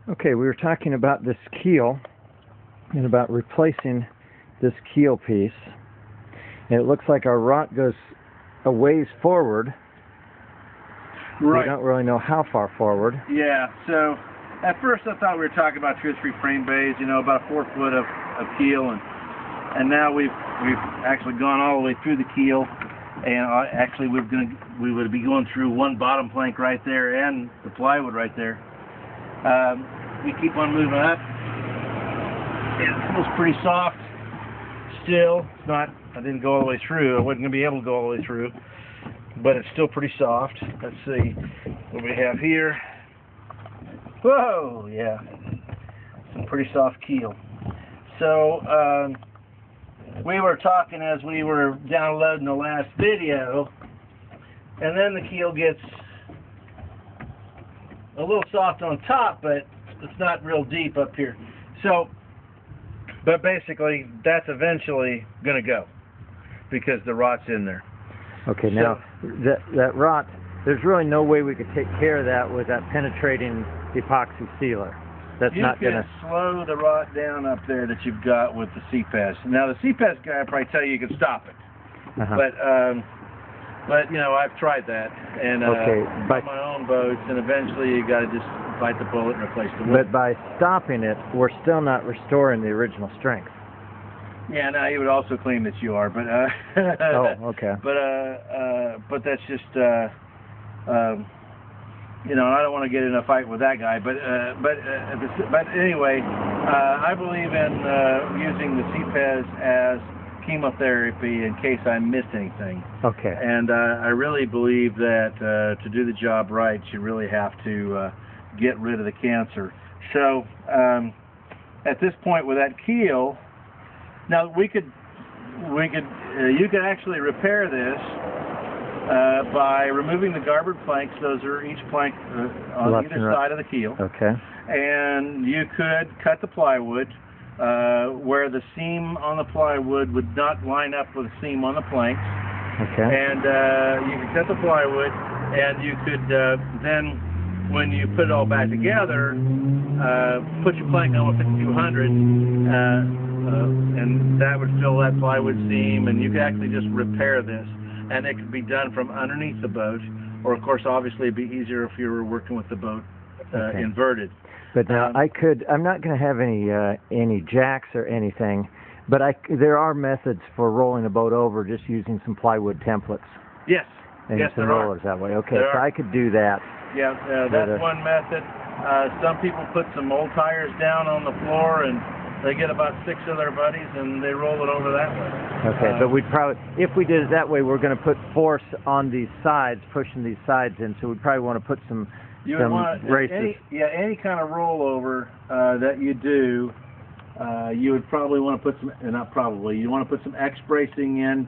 Okay, we were talking about this keel and about replacing this keel piece. And it looks like our rot goes a ways forward. Right. We don't really know how far forward. Yeah, so at first I thought we were talking about 2 or 3 frame bays, you know, about 4 foot of keel, and now we've actually gone all the way through the keel, and actually we would be going through one bottom plank right there and the plywood right there. We keep on moving up. It feels pretty soft still. It's not, I didn't go all the way through. I wasn't going to be able to go all the way through, but it's still pretty soft. Let's see what we have here. Whoa, yeah, some pretty soft keel. So we were talking as we were downloading the last video, and then the keel gets a little soft on top, but it's not real deep up here. So, but basically, that's eventually going to go because the rot's in there. Okay, now that rot, there's really no way we could take care of that with that penetrating epoxy sealer. That's not going to slow the rot down up there that you've got with the CPAS. Now the CPAS guy will probably tell you can stop it, but you know, I've tried that and on my own boats, and eventually you got to just bite the bullet and replace the wood. But by stopping it, we're still not restoring the original strength. Yeah, no, he would also claim that you are, but oh, okay. But that's just you know, I don't want to get in a fight with that guy, but anyway, I believe in using the CPAS as chemotherapy in case I missed anything. Okay. And I really believe that to do the job right, you really have to get rid of the cancer. So at this point with that keel, now you could actually repair this by removing the garboard planks. Those are each plank on either side of the keel. Okay. And you could cut the plywood where the seam on the plywood would not line up with the seam on the planks. Okay. And you could cut the plywood, and you could then, when you put it all back together, put your plank on with 5200, and that would fill that plywood seam, and you could actually just repair this. And it could be done from underneath the boat, or of course, obviously, it'd be easier if you were working with the boat inverted. But now I'm not going to have any jacks or anything, but there are methods for rolling a boat over just using some plywood templates. Yes. And yes, some rollers that way. Okay, so I could do that. Yeah, that's one method. Some people put some old tires down on the floor, and they get about 6 of their buddies, and they roll it over that way. Okay, but we'd probably, if we did it that way, we're going to put force on these sides, pushing these sides in, so we'd probably want to put some braces. Any kind of rollover that you do, you would probably want to put some, you want to put some X bracing in.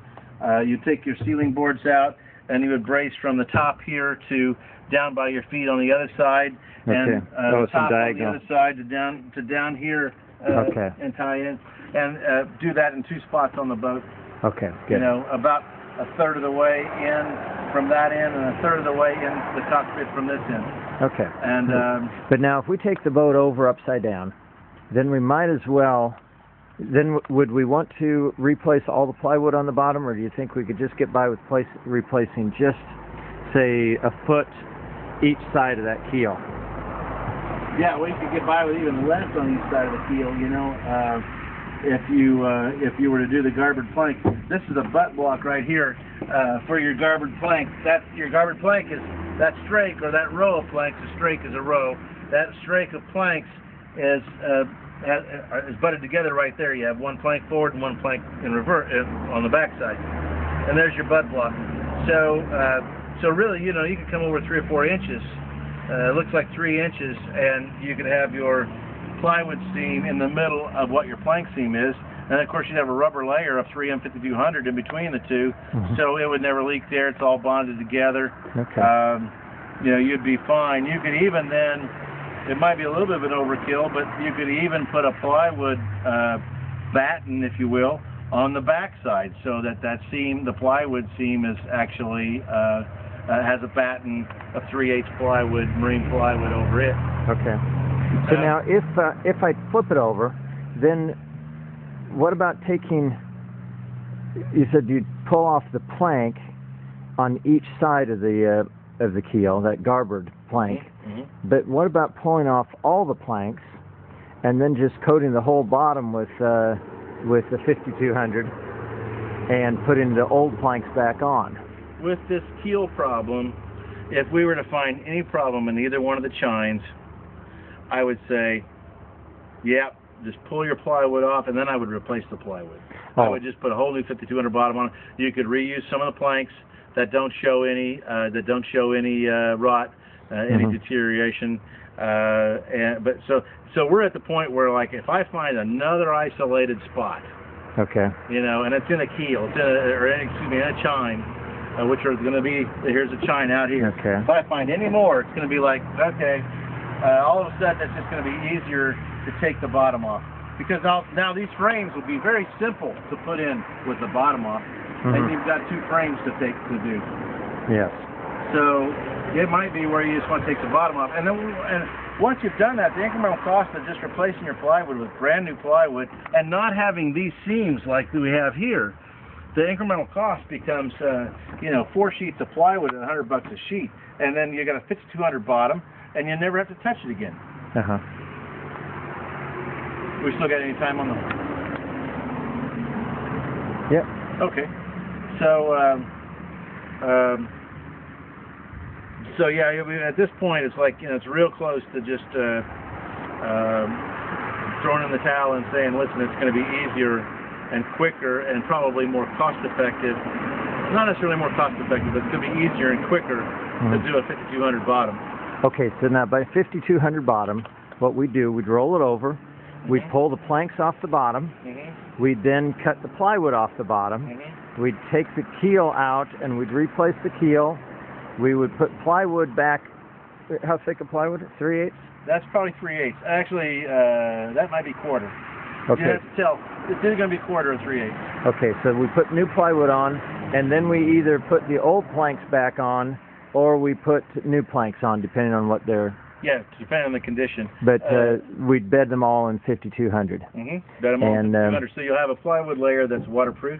You take your ceiling boards out, and you would brace from the top here to down by your feet on the other side, and the top on the other side to down here. And tie in, and do that in 2 spots on the boat. Okay, good. You know, about 1/3 of the way in from that end, and 1/3 of the way in the cockpit from this end. Okay. And but now, if we take the boat over upside down, then we might as well. Then would we want to replace all the plywood on the bottom, or do you think we could just get by with replacing just, say, 1 foot each side of that keel? Yeah, we could get by with even less on each side of the keel, you know. If you were to do the garboard plank, this is a butt block right here for your garboard plank. Your garboard plank is that strake, or that row of planks. A strake is a row. That strake of planks is butted together right there. You have 1 plank forward and 1 plank in reverse on the back side, and there's your butt block. So really, you know, you could come over 3 or 4 inches. It looks like 3 inches, and you could have your plywood seam in the middle of what your plank seam is, and of course you'd have a rubber layer of 3M 5200 in between the two, so it would never leak there. It's all bonded together. Okay. You know, you'd be fine. You could even then, it might be a little bit of an overkill, but you could even put a plywood batten, if you will, on the back side, so that seam, the plywood seam, is actually has a batten of 3/8 plywood, marine plywood over it. Okay. So now, if I flip it over, then what about taking? You said you'd pull off the plank on each side of the keel, that garboard plank. Mm-hmm. But what about pulling off all the planks and then just coating the whole bottom with the 5200 and putting the old planks back on? With this keel problem, if we were to find any problem in either one of the chines, I would say, yeah, just pull your plywood off, and then I would replace the plywood. Oh. I would just put a whole new 5200 bottom on it. You could reuse some of the planks that don't show any rot, any deterioration. So we're at the point where, like, if I find another isolated spot, okay, you know, and it's in a keel, it's in a chine, which are going to be, here's a chine out here. Okay. If I find any more, it's going to be like, okay, all of a sudden it's just going to be easier to take the bottom off. Because now these frames will be very simple to put in with the bottom off, and you've got two frames to do. Yes. So it might be where you just want to take the bottom off, and once you've done that, the incremental cost of just replacing your plywood with brand new plywood and not having these seams like we have here, the incremental cost becomes 4 sheets of plywood at $100 a sheet, and then you got a 5200 bottom, and you never have to touch it again. We still got any time on the? Yep. Okay. So yeah, at this point, it's like, it's real close to just throwing in the towel and saying, listen, it's going to be easier and quicker and probably more cost-effective. Not necessarily more cost-effective, but it's going to be easier and quicker to do a 5200 bottom. Okay, so now by 5200 bottom, what we do, we'd roll it over, we'd pull the planks off the bottom, we'd then cut the plywood off the bottom, we'd take the keel out and we'd replace the keel, we would put plywood back. How thick a plywood? 3/8? That's probably 3/8. Actually, that might be quarter. Okay. You have to tell. It's either going to be quarter or 3/8. Okay, so we put new plywood on, and then we either put the old planks back on, or we put new planks on, depending on what they're... Yeah, depending on the condition. But we'd bed them all in 5200. Bed them all in 5200, so you'll have a plywood layer that's waterproof.